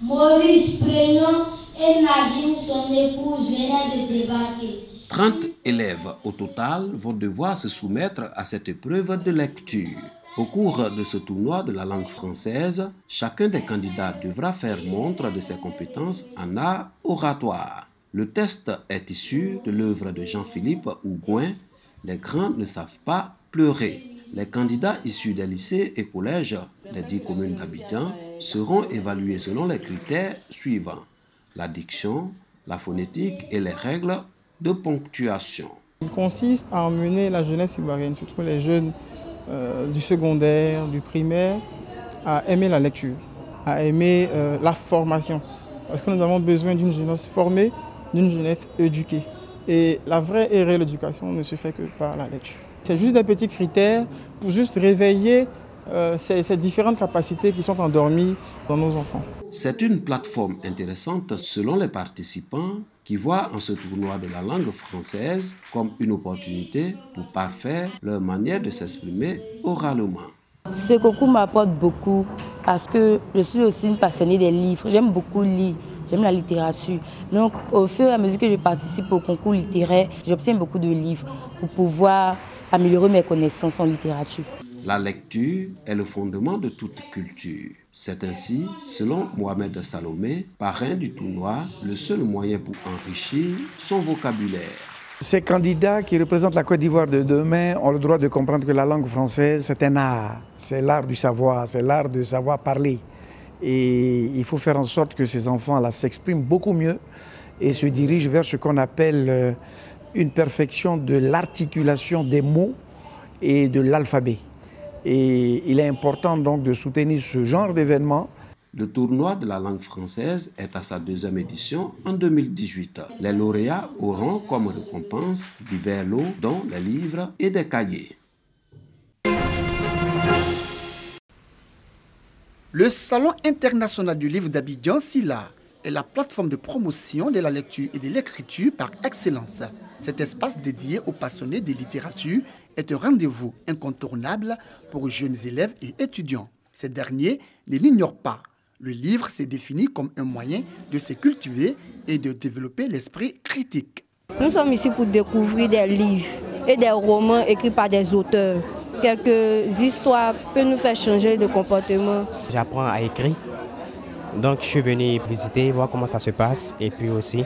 Maurice Prénom et Nadine, son épouse, venaient de débarquer. 30 élèves au total vont devoir se soumettre à cette épreuve de lecture. Au cours de ce tournoi de la langue française, chacun des candidats devra faire montre de ses compétences en art oratoire. Le test est issu de l'œuvre de Jean-Philippe Hougoin, « Les grands ne savent pas pleurer ». Les candidats issus des lycées et collèges des 10 communes d'Abidjan seront évalués selon les critères suivants: la diction, la phonétique et les règles de ponctuation. Il consiste à emmener la jeunesse ivoirienne, surtout les jeunes du secondaire, du primaire, à aimer la lecture, à aimer la formation. Parce que nous avons besoin d'une jeunesse formée, d'une jeunesse éduquée. Et la vraie et réelle éducation ne se fait que par la lecture. C'est juste des petits critères pour juste réveiller ces différentes capacités qui sont endormies dans nos enfants. C'est une plateforme intéressante selon les participants qui voient en ce tournoi de la langue française comme une opportunité pour parfaire leur manière de s'exprimer oralement. Ce concours m'apporte beaucoup parce que je suis aussi une passionnée des livres. J'aime beaucoup lire, j'aime la littérature. Donc au fur et à mesure que je participe au concours littéraire, j'obtiens beaucoup de livres pour pouvoir améliorer mes connaissances en littérature. La lecture est le fondement de toute culture. C'est ainsi, selon Mohamed Salomé, parrain du tournoi, le seul moyen pour enrichir son vocabulaire. Ces candidats qui représentent la Côte d'Ivoire de demain ont le droit de comprendre que la langue française, c'est un art. C'est l'art du savoir, c'est l'art de savoir parler. Et il faut faire en sorte que ces enfants-là s'expriment beaucoup mieux et se dirigent vers ce qu'on appelle une perfection de l'articulation des mots et de l'alphabet. Et il est important donc de soutenir ce genre d'événement. Le tournoi de la langue française est à sa 2e édition en 2018. Les lauréats auront comme récompense divers lots, dont les livres et des cahiers. Le Salon international du livre d'Abidjan, SILA, est la plateforme de promotion de la lecture et de l'écriture par excellence. Cet espace dédié aux passionnés de littérature est un rendez-vous incontournable pour jeunes élèves et étudiants. Ces derniers ne l'ignorent pas. Le livre s'est défini comme un moyen de se cultiver et de développer l'esprit critique. Nous sommes ici pour découvrir des livres et des romans écrits par des auteurs. Quelques histoires peuvent nous faire changer de comportement. J'apprends à écrire. Donc je suis venu visiter, voir comment ça se passe et puis aussi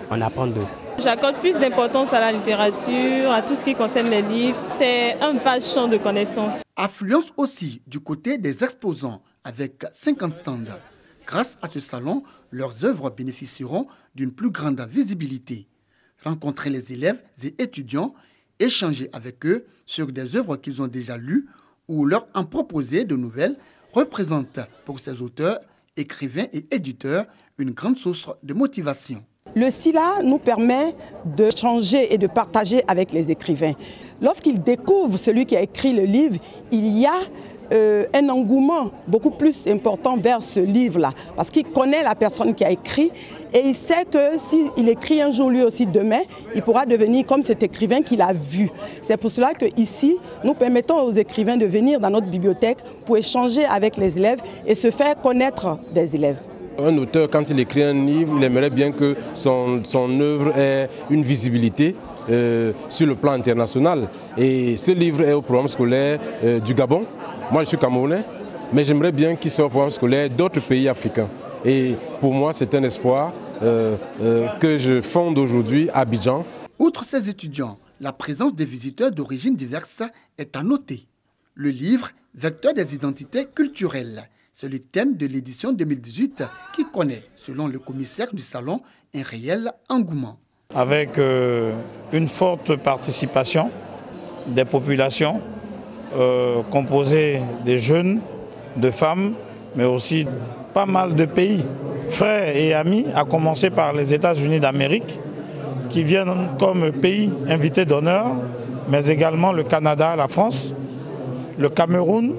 on apprend d'eux. J'accorde plus d'importance à la littérature, à tout ce qui concerne les livres. C'est un vaste champ de connaissances. Affluence aussi du côté des exposants avec 50 stands. Grâce à ce salon, leurs œuvres bénéficieront d'une plus grande visibilité. Rencontrer les élèves et étudiants, échanger avec eux sur des œuvres qu'ils ont déjà lues ou leur en proposer de nouvelles représente pour ces auteurs, écrivains et éditeurs une grande source de motivation. Le SILA nous permet de changer et de partager avec les écrivains. Lorsqu'ils découvrent celui qui a écrit le livre, il y a un engouement beaucoup plus important vers ce livre-là. Parce qu'il connaît la personne qui a écrit et il sait que s'il écrit un jour lui aussi demain, il pourra devenir comme cet écrivain qu'il a vu. C'est pour cela qu'ici, nous permettons aux écrivains de venir dans notre bibliothèque pour échanger avec les élèves et se faire connaître des élèves. Un auteur, quand il écrit un livre, il aimerait bien que son œuvre ait une visibilité sur le plan international. Et ce livre est au programme scolaire du Gabon. Moi, je suis camerounais, mais j'aimerais bien qu'il soit au programme scolaire d'autres pays africains. Et pour moi, c'est un espoir que je fonde aujourd'hui à Abidjan. Outre ces étudiants, la présence des visiteurs d'origines diverses est à noter. Le livre, vecteur des identités culturelles, c'est le thème de l'édition 2018 qui connaît, selon le commissaire du salon, un réel engouement. Avec une forte participation des populations composées des jeunes, de femmes, mais aussi pas mal de pays, frères et amis, à commencer par les États-Unis d'Amérique, qui viennent comme pays invités d'honneur, mais également le Canada, la France, le Cameroun,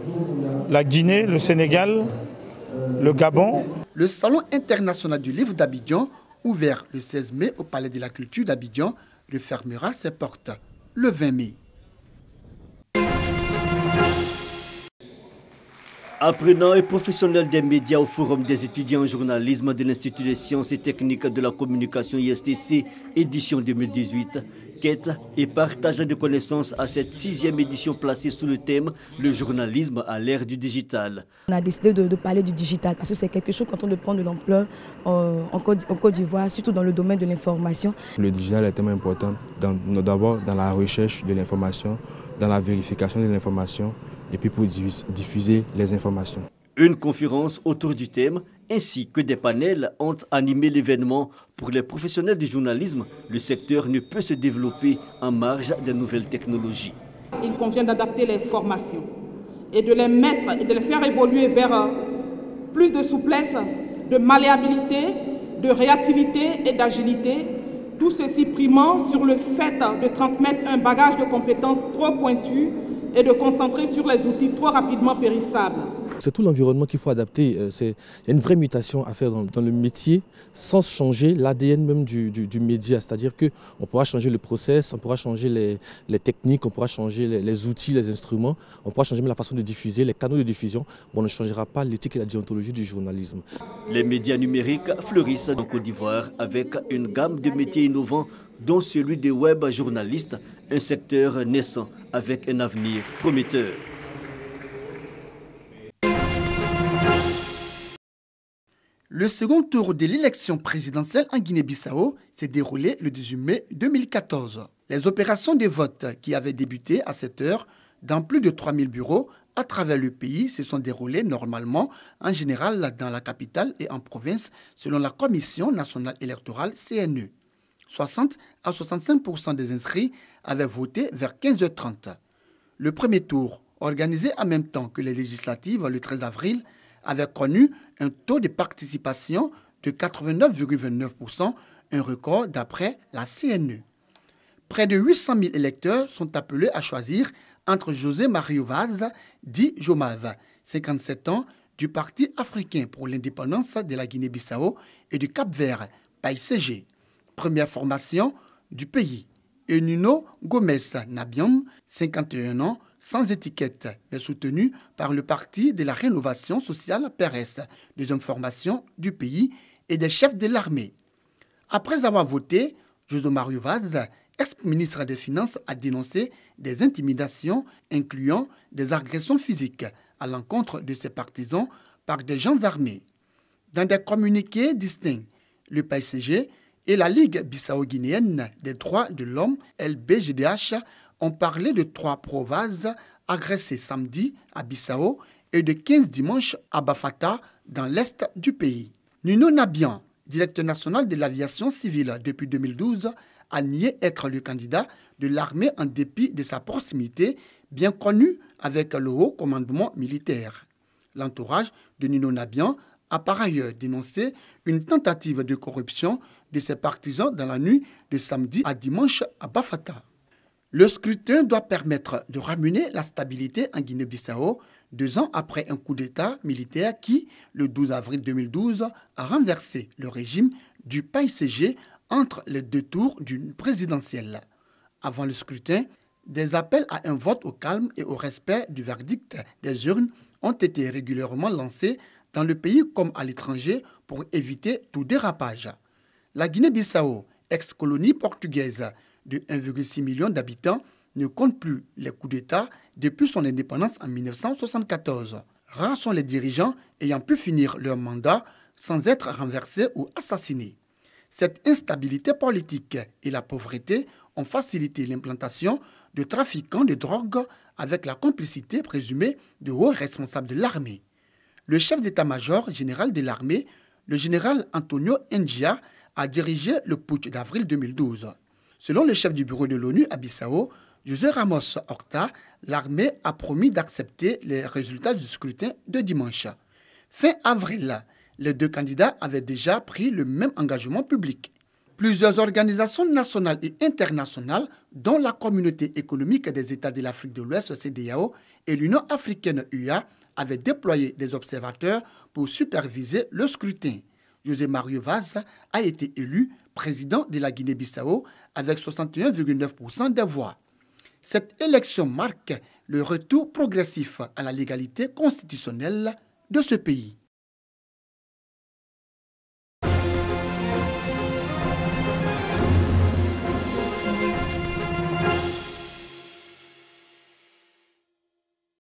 la Guinée, le Sénégal, le Gabon. Le Salon international du livre d'Abidjan, ouvert le 16 mai au Palais de la Culture d'Abidjan, refermera ses portes le 20 mai. Apprenants et professionnels des médias au Forum des étudiants en journalisme de l'Institut des sciences et techniques de la communication ISTC, édition 2018, quête et partage de connaissances à cette 6e édition placée sous le thème « Le journalisme à l'ère du digital ». On a décidé de parler du digital parce que c'est quelque chose quand on prend de l'ampleur en Côte d'Ivoire, surtout dans le domaine de l'information. Le digital est tellement important, d'abord dans la recherche de l'information, dans la vérification de l'information, et puis pour diffuser les informations. Une conférence autour du thème ainsi que des panels ont animé l'événement. Pour les professionnels du journalisme, le secteur ne peut se développer en marge des nouvelles technologies. Il convient d'adapter les formations et de les mettre et de les faire évoluer vers plus de souplesse, de malléabilité, de réactivité et d'agilité. Tout ceci primant sur le fait de transmettre un bagage de compétences trop pointu et de concentrer sur les outils trop rapidement périssables. C'est tout l'environnement qu'il faut adapter. Il y a une vraie mutation à faire dans le métier sans changer l'ADN même du média. C'est-à-dire qu'on pourra changer le process, on pourra changer les techniques, on pourra changer les outils, les instruments, on pourra changer même la façon de diffuser, les canaux de diffusion. Mais on ne changera pas l'éthique et la déontologie du journalisme. Les médias numériques fleurissent en Côte d'Ivoire avec une gamme de métiers innovants dont celui des web journalistes, un secteur naissant avec un avenir prometteur. Le second tour de l'élection présidentielle en Guinée-Bissau s'est déroulé le 18 mai 2014. Les opérations de vote qui avaient débuté à cette heure dans plus de 3000 bureaux à travers le pays se sont déroulées normalement, en général dans la capitale et en province, selon la Commission nationale électorale CNE. 60 à 65% des inscrits avaient voté vers 15h30. Le premier tour, organisé en même temps que les législatives le 13 avril, avait connu un taux de participation de 89,29%, un record d'après la CNE. Près de 800 000 électeurs sont appelés à choisir entre José Mario Vaz, dit Jomav, 57 ans, du Parti africain pour l'indépendance de la Guinée-Bissau et du Cap-Vert, PAICG, première formation du pays, et Nuno Gomes Nabiam, 51 ans, sans étiquette, mais soutenu par le Parti de la Rénovation sociale PRS, deuxième formation du pays et des chefs de l'armée. Après avoir voté, José Mario Vaz, ex-ministre des Finances, a dénoncé des intimidations incluant des agressions physiques à l'encontre de ses partisans par des gens armés. Dans des communiqués distincts, le PAICG et la Ligue bissau-guinéenne des droits de l'homme, LBGDH, ont parlé de 3 pro-Vaz agressés samedi à Bissau et de 15 dimanches à Bafata, dans l'est du pays. Nuno Nabian, directeur national de l'aviation civile depuis 2012, a nié être le candidat de l'armée en dépit de sa proximité, bien connue avec le haut commandement militaire. L'entourage de Nuno Nabian a par ailleurs dénoncé une tentative de corruption de ses partisans dans la nuit de samedi à dimanche à Bafata. Le scrutin doit permettre de ramener la stabilité en Guinée-Bissau 2 ans après un coup d'État militaire qui, le 12 avril 2012, a renversé le régime du PAICG entre les 2 tours d'une présidentielle. Avant le scrutin, des appels à un vote au calme et au respect du verdict des urnes ont été régulièrement lancés dans le pays comme à l'étranger pour éviter tout dérapage. La Guinée-Bissau, ex-colonie portugaise de 1,6 million d'habitants, ne compte plus les coups d'État depuis son indépendance en 1974. Rares sont les dirigeants ayant pu finir leur mandat sans être renversés ou assassinés. Cette instabilité politique et la pauvreté ont facilité l'implantation de trafiquants de drogue avec la complicité présumée de hauts responsables de l'armée. Le chef d'état-major général de l'armée, le général Antonio Ngia, a dirigé le putsch d'avril 2012. Selon le chef du bureau de l'ONU à Bissau, José Ramos Horta, l'armée a promis d'accepter les résultats du scrutin de dimanche. Fin avril, les 2 candidats avaient déjà pris le même engagement public. Plusieurs organisations nationales et internationales, dont la Communauté économique des États de l'Afrique de l'Ouest, CEDEAO, et l'Union africaine UA, avaient déployé des observateurs pour superviser le scrutin. José Mario Vaz a été élu président de la Guinée-Bissau avec 61,9% des voix. Cette élection marque le retour progressif à la légalité constitutionnelle de ce pays.